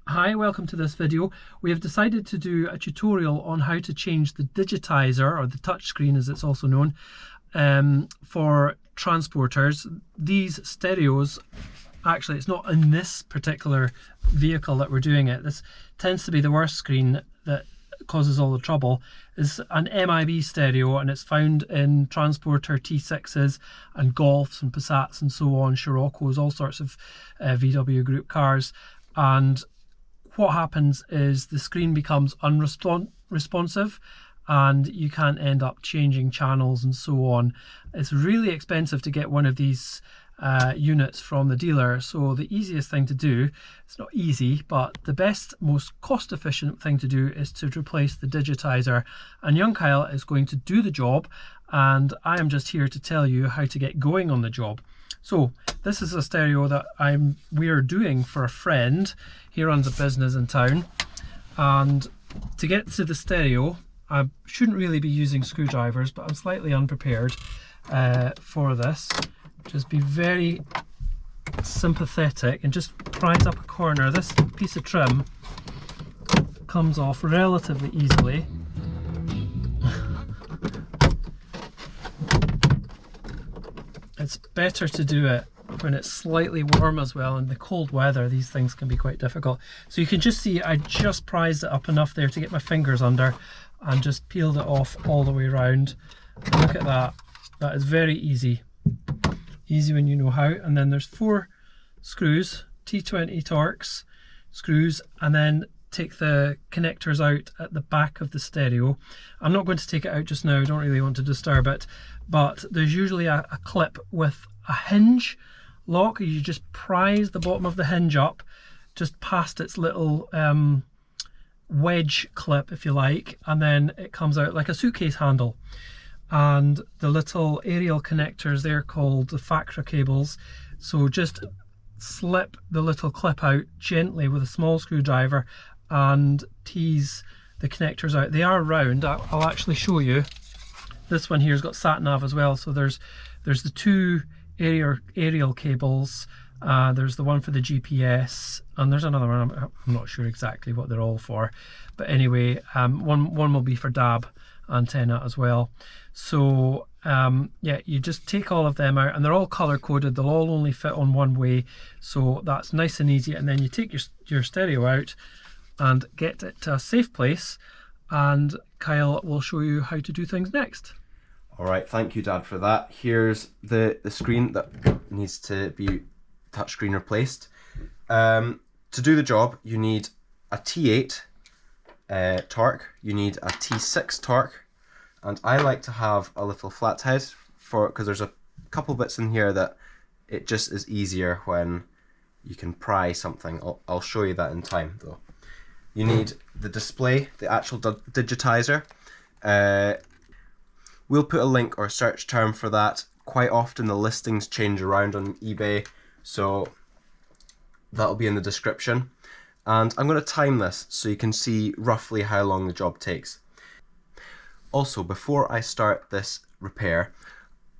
Hi, welcome to this video. We have decided to do a tutorial on how to change the digitiser, or the touchscreen as it's also known, for transporters. These stereos, actually it's not in this particular vehicle that we're doing it, this tends to be the worst screen that causes all the trouble, is an MIB stereo, and it's found in transporter T6s and Golfs and Passats and so on, Scirocco's, all sorts of VW group cars. And what happens is the screen becomes unresponsive and you can't end up changing channels and so on. It's really expensive to get one of these units from the dealer, so the easiest thing to do, it's not easy, but the best, most cost efficient thing to do is to replace the digitiser. And young Kyle is going to do the job, and I am just here to tell you how to get going on the job. So this is a stereo that we're doing for a friend. He runs a business in town, and to get to the stereo I shouldn't really be using screwdrivers, but I'm slightly unprepared for this. Just be very sympathetic and just prise up a corner. This piece of trim comes off relatively easily. It's better to do it when it's slightly warm as well. In the cold weather these things can be quite difficult. So you can just see I just prized it up enough there to get my fingers under and just peeled it off all the way around. Look at that. That is very easy. Easy when you know how. And then there's 4 screws, T20 Torx screws, and then take the connectors out at the back of the stereo. I'm not going to take it out just now, I don't really want to disturb it, but there's usually a clip with a hinge lock. You just prise the bottom of the hinge up just past its little wedge clip, if you like, and then it comes out like a suitcase handle. And the little aerial connectors, they're called the FACRA cables. So just slip the little clip out gently with a small screwdriver and tease the connectors out. They are round. I'll actually show you. This one here's got sat nav as well. So there's the 2 aerial cables. There's the one for the GPS, and there's another one. I'm not sure exactly what they're all for, but anyway, one will be for DAB antenna as well. So yeah, you just take all of them out, and they're all color coded. They'll all only fit on one way, so that's nice and easy. And then you take your stereo out and get it to a safe place, and Kyle will show you how to do things next. All right, thank you, Dad, for that. Here's the screen that needs to be touchscreen replaced. To do the job, you need a T8 torque, you need a T6 torque, and I like to have a little flathead because there's a couple bits in here that it just is easier when you can pry something. I'll show you that in time though. You need the display, the actual digitiser. We'll put a link or search term for that. Quite often the listings change around on eBay, so that'll be in the description. And I'm going to time this so you can see roughly how long the job takes. Also, before I start this repair,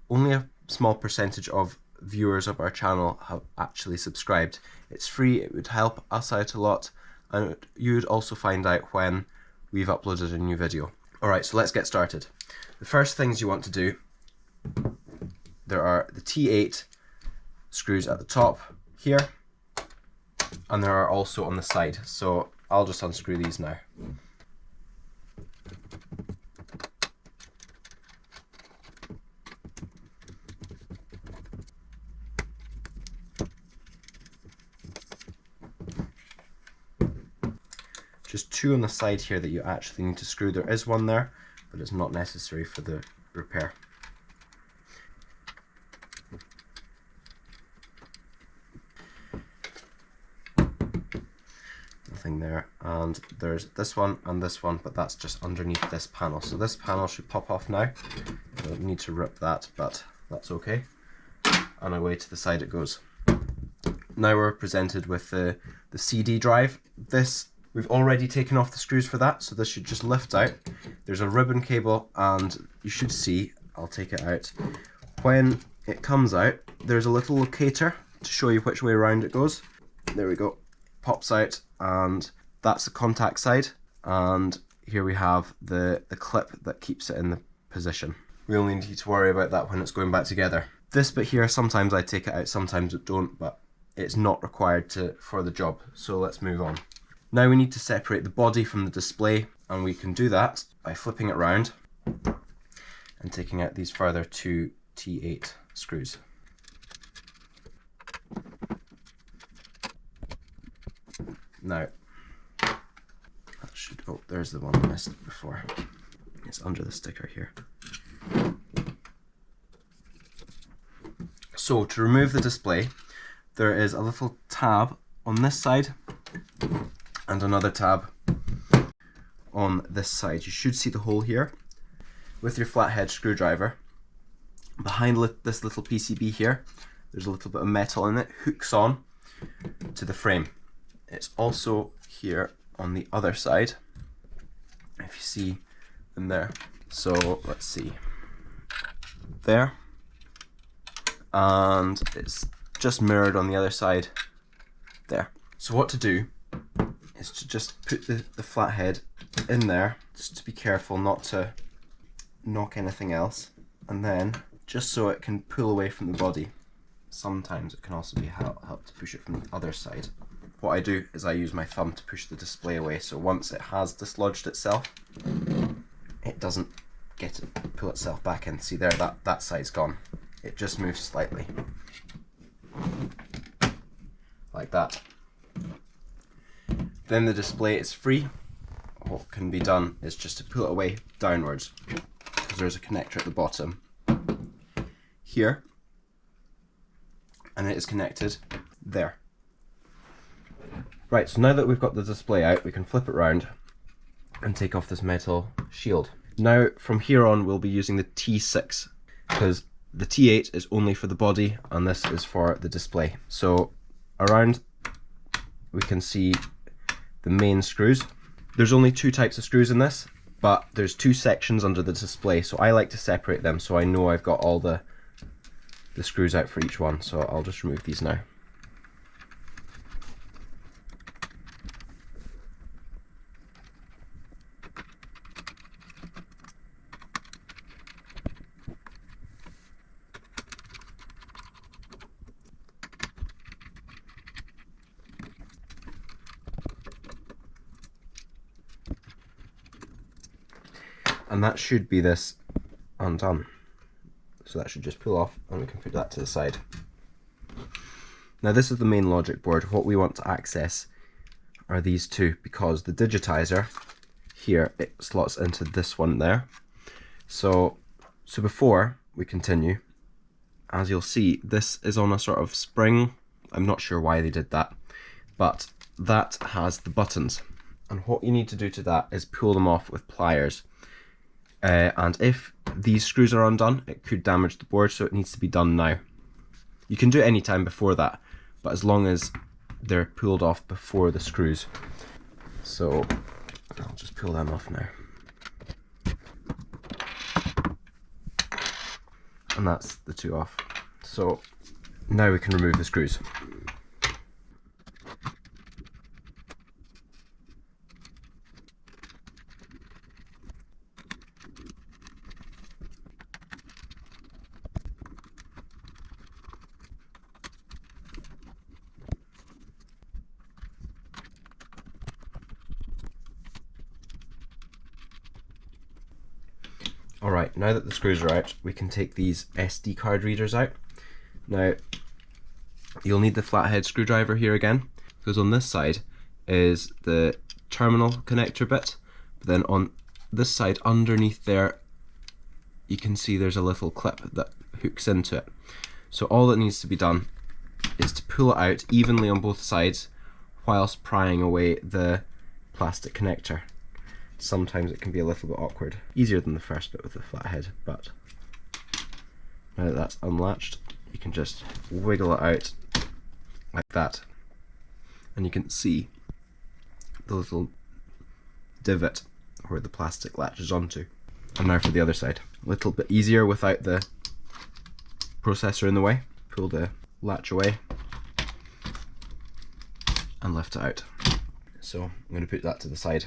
only a small percentage of viewers of our channel have actually subscribed. It's free, it would help us out a lot, and you would also find out when we've uploaded a new video. Alright, so let's get started. The first things you want to do, there are the T8 screws at the top here, and there are also on the side, so I'll just unscrew these now. Just 2 on the side here that you actually need to screw. There is one there, but it's not necessary for the repair. Nothing there, and there's this one and this one, but that's just underneath this panel. So this panel should pop off now. I don't need to rip that, but that's okay. And away to the side it goes. Now we're presented with the CD drive. We've already taken off the screws for that, so this should just lift out. There's a ribbon cable, and you should see, I'll take it out. When it comes out, there's a little locator to show you which way around it goes. There we go. Pops out, and that's the contact side, and here we have the clip that keeps it in the position. We only need to worry about that when it's going back together. This bit here, sometimes I take it out, sometimes I don't, but it's not required for the job, so let's move on. Now we need to separate the body from the display, and we can do that by flipping it round and taking out these further two T8 screws. Now, oh, there's the one I missed before. It's under the sticker here. So to remove the display, there is a little tab on this side and another tab on this side. You should see the hole here. With your flathead screwdriver, behind this little PCB here, there's a little bit of metal in it, hooks on to the frame. It's also here on the other side, if you see in there. So let's see, there, and it's just mirrored on the other side there. So what to do is to just put the flathead in there, just to be careful not to knock anything else, and then just so it can pull away from the body. Sometimes it can also be help to push it from the other side. What I do is I use my thumb to push the display away, so once it has dislodged itself, it doesn't pull itself back in. See there, that side's gone. It just moves slightly, like that. Then the display is free. What can be done is just to pull it away downwards, because there's a connector at the bottom here, and it is connected there. Right, so now that we've got the display out, we can flip it round and take off this metal shield. Now from here on we'll be using the T6, because the T8 is only for the body and this is for the display. So around we can see the main screws. There's only two types of screws in this, but there's two sections under the display, so I like to separate them so I know I've got all the screws out for each one. So I'll just remove these now. And that should be this undone. So that should just pull off and we can put that to the side. Now this is the main logic board. What we want to access are these two, because the digitiser here, it slots into this one there. So before we continue, as you'll see, this is on a sort of spring. I'm not sure why they did that, but that has the buttons. And what you need to do to that is pull them off with pliers. And if these screws are undone, it could damage the board, so it needs to be done now. You can do it any time before that, but as long as they're pulled off before the screws. So I'll just pull them off now. And that's the two off. So now we can remove the screws. Alright, now that the screws are out, we can take these SD card readers out. Now, you'll need the flathead screwdriver here again, because on this side is the terminal connector bit, but then on this side underneath there, you can see there's a little clip that hooks into it. So all that needs to be done is to pull it out evenly on both sides whilst prying away the plastic connector. Sometimes it can be a little bit awkward. Easier than the first bit with the flathead, but now that that's unlatched, you can just wiggle it out like that, and you can see the little divot where the plastic latches onto. And now for the other side. A little bit easier without the processor in the way. Pull the latch away and lift it out. So I'm going to put that to the side.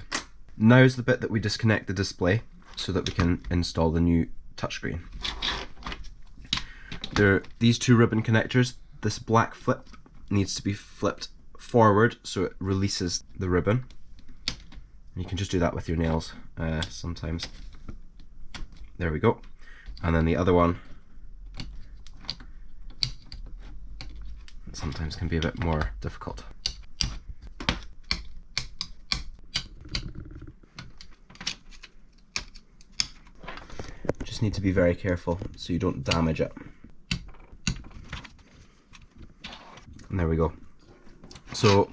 Now is the bit that we disconnect the display so that we can install the new touchscreen. There are these two ribbon connectors. This black flip needs to be flipped forward so it releases the ribbon. You can just do that with your nails sometimes. There we go. And then the other one sometimes can be a bit more difficult. Just need to be very careful so you don't damage it. And there we go. So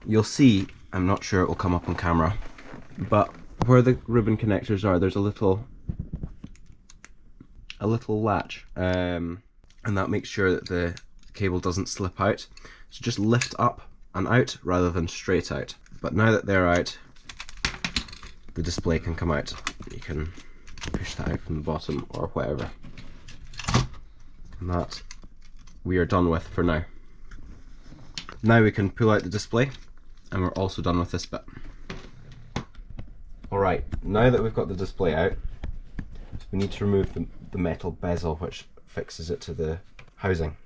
you'll see, I'm not sure it will come up on camera, but where the ribbon connectors are, there's a little latch, and that makes sure that the cable doesn't slip out. So just lift up and out rather than straight out. But now that they're out, the display can come out. You can push that out from the bottom or whatever. And that we are done with for now. Now we can pull out the display, and we're also done with this bit. Alright, now that we've got the display out, we need to remove the metal bezel which fixes it to the housing.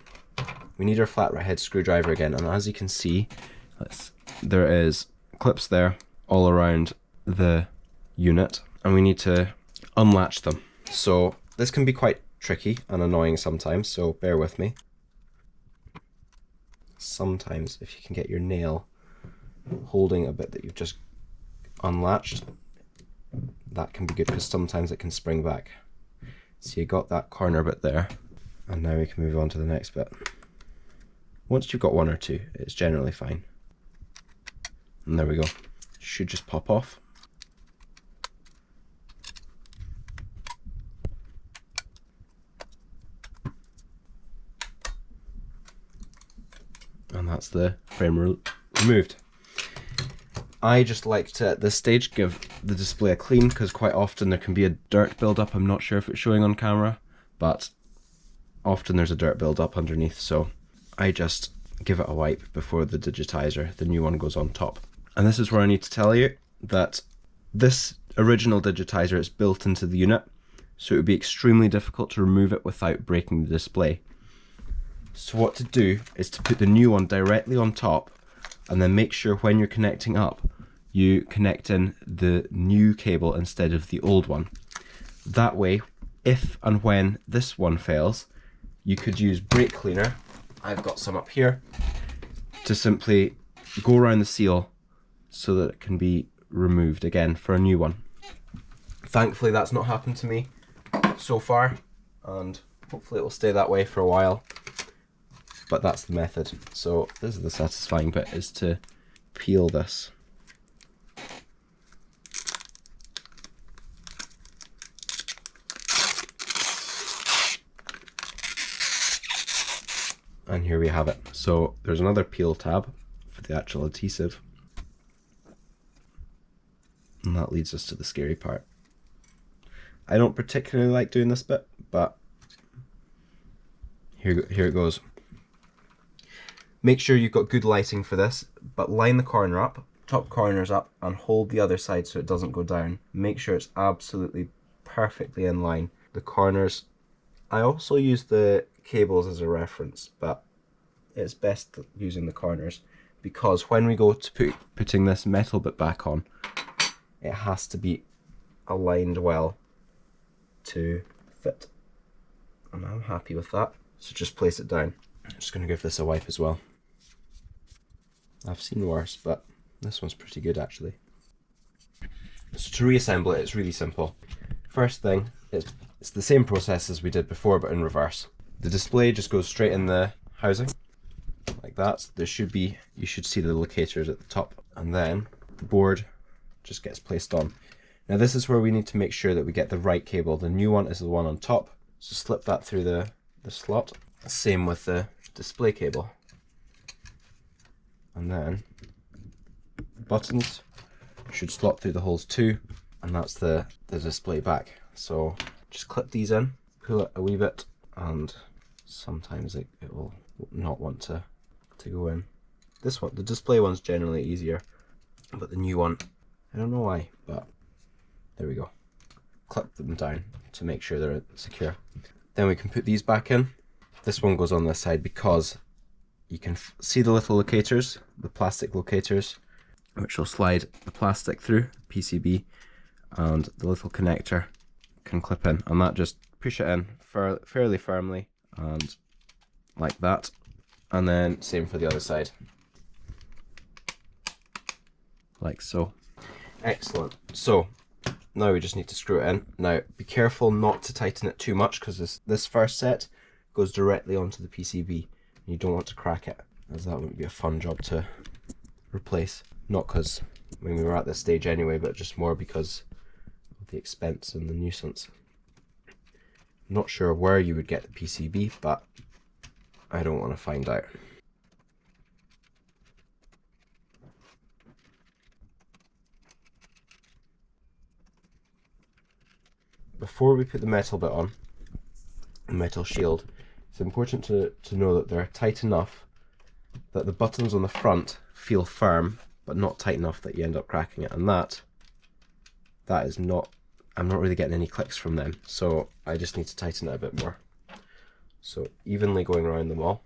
We need our flat head screwdriver again, and as you can see, there is clips there all around the unit, and we need to unlatch them. So this can be quite tricky and annoying sometimes, so bear with me. Sometimes if you can get your nail holding a bit that you've just unlatched, that can be good because sometimes it can spring back. So you got that corner bit there, and now we can move on to the next bit. Once you've got one or two, it's generally fine. And there we go. Should just pop off. And that's the frame removed. I just like to, at this stage, give the display a clean because quite often there can be a dirt build-up. I'm not sure if it's showing on camera, but often there's a dirt build-up underneath, so I just give it a wipe before the digitiser, the new one, goes on top. And this is where I need to tell you that this original digitiser is built into the unit, so it would be extremely difficult to remove it without breaking the display. So what to do is to put the new one directly on top, and then make sure when you're connecting up, you connect in the new cable instead of the old one. That way, if and when this one fails, you could use brake cleaner, I've got some up here, to simply go around the seal so that it can be removed again for a new one. Thankfully that's not happened to me so far, and hopefully it will stay that way for a while. But that's the method. So this is the satisfying bit, is to peel this. And here we have it. So there's another peel tab for the actual adhesive. And that leads us to the scary part. I don't particularly like doing this bit, but here it goes. Make sure you've got good lighting for this, but line the corner up, top corners up, and hold the other side so it doesn't go down. Make sure it's absolutely perfectly in line. The corners, I also use the cables as a reference, but it's best using the corners because when we go to putting this metal bit back on, it has to be aligned well to fit. And I'm happy with that, so just place it down. I'm just going to give this a wipe as well. I've seen worse, but this one's pretty good actually. So to reassemble it, it's really simple. First thing, it's the same process as we did before, but in reverse. The display just goes straight in the housing, like that. You should see the locators at the top, and then the board just gets placed on. Now this is where we need to make sure that we get the right cable. The new one is the one on top, so slip that through the slot. Same with the display cable. And then buttons should slot through the holes too, and that's the display back. So just clip these in, pull it a wee bit, and sometimes it will not want to go in. This one, the display one's generally easier, but the new one, I don't know why, but there we go. Clip them down to make sure they're secure. Then we can put these back in. This one goes on this side because you can see the little locators, the plastic locators, which will slide the plastic through PCB, and the little connector can clip in, and that just push it in fairly firmly, and like that. And then same for the other side, like so. Excellent. So now we just need to screw it in. Now be careful not to tighten it too much, because this first set goes directly onto the PCB and you don't want to crack it, as that wouldn't be a fun job to replace. Not because when we were at this stage anyway, but just more because of the expense and the nuisance. I'm not sure where you would get the PCB, but I don't want to find out. Before we put the metal bit on, the metal shield, it's important to know that they're tight enough that the buttons on the front feel firm, but not tight enough that you end up cracking it. And that is not, I'm not really getting any clicks from them, so I just need to tighten it a bit more. So evenly going around them all.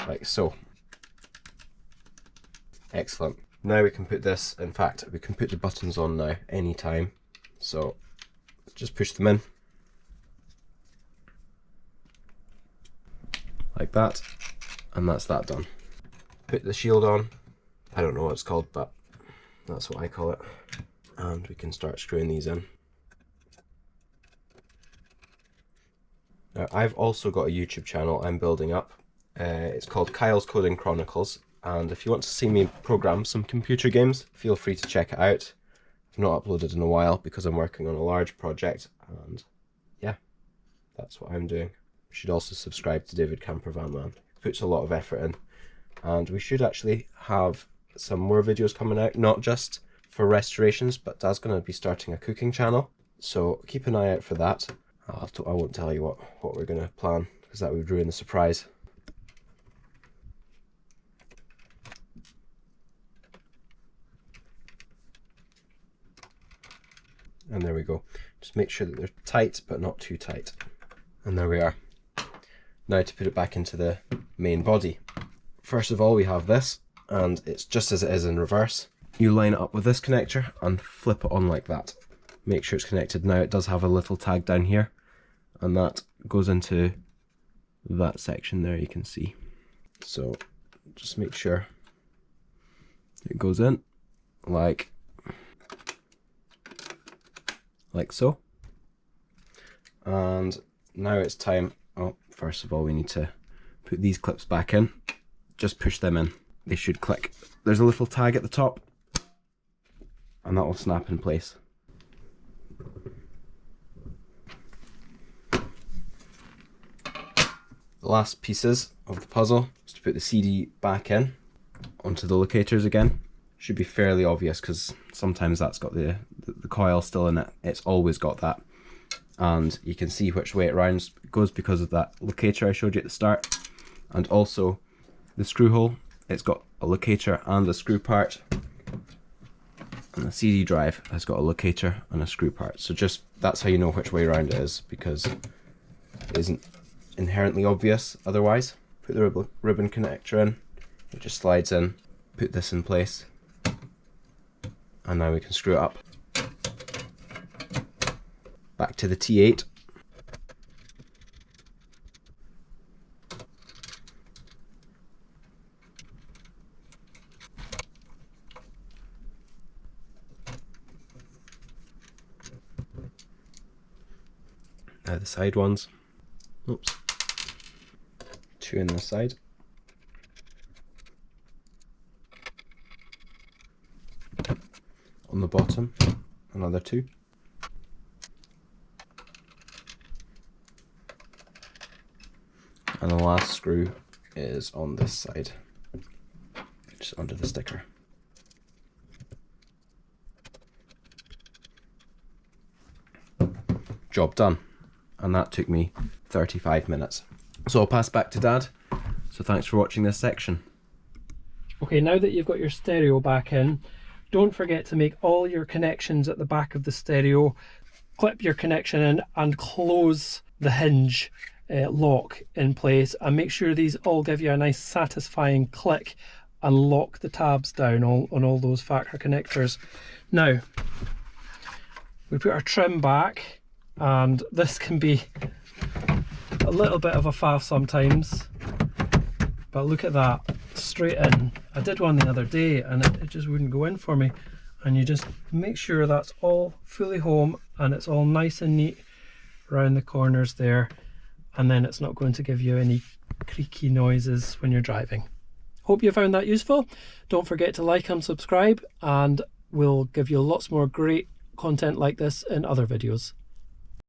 Like so. Excellent. Now we can put this, in fact, we can put the buttons on now anytime. So just push them in. Like that. And that's that done. Put the shield on. I don't know what it's called, but that's what I call it. And we can start screwing these in. Now I've also got a YouTube channel I'm building up. It's called Kyle's Coding Chronicles, and if you want to see me program some computer games, feel free to check it out. I've not uploaded in a while because I'm working on a large project, and yeah, that's what I'm doing. You should also subscribe to David Campervan. He puts a lot of effort in, and we should actually have some more videos coming out, not just for restorations, but Dad's going to be starting a cooking channel, so keep an eye out for that. I won't tell you what we're going to plan, because that would ruin the surprise. And there we go. Just make sure that they're tight, but not too tight. And there we are. Now to put it back into the main body. First of all, we have this, and it's just as it is in reverse. You line it up with this connector and flip it on like that. Make sure it's connected. Now it does have a little tag down here, and that goes into that section there, you can see. So just make sure it goes in like so. And now it's time, first of all we need to put these clips back in. Just push them in. They should click. There's a little tag at the top, and that will snap in place. The last pieces of the puzzle is to put the CD back in onto the locators again. Should be fairly obvious because sometimes that's got the coil still in it. It's always got that, and you can see which way it goes because of that locator I showed you at the start. And also the screw hole, it's got a locator and a screw part, and the CD drive has got a locator and a screw part. So just that's how you know which way around it is, because it isn't inherently obvious otherwise. Put the ribbon connector in, it just slides in. Put this in place, and now we can screw it up. Back to the T8. Now the side ones. Oops. Two in this side. On the bottom, another two. And the last screw is on this side, just under the sticker. Job done. And that took me 35 minutes. So I'll pass back to Dad. So thanks for watching this section. Okay, now that you've got your stereo back in, don't forget to make all your connections at the back of the stereo, clip your connection in and close the hinge lock in place, and make sure these all give you a nice satisfying click and lock the tabs down on all those factor connectors. Now, we put our trim back, and this can be a little bit of a faff sometimes, but look at that, straight in. I did one the other day and it just wouldn't go in for me. And you just make sure that's all fully home and it's all nice and neat around the corners there, and then it's not going to give you any creaky noises when you're driving. Hope you found that useful. Don't forget to like and subscribe, and we'll give you lots more great content like this in other videos.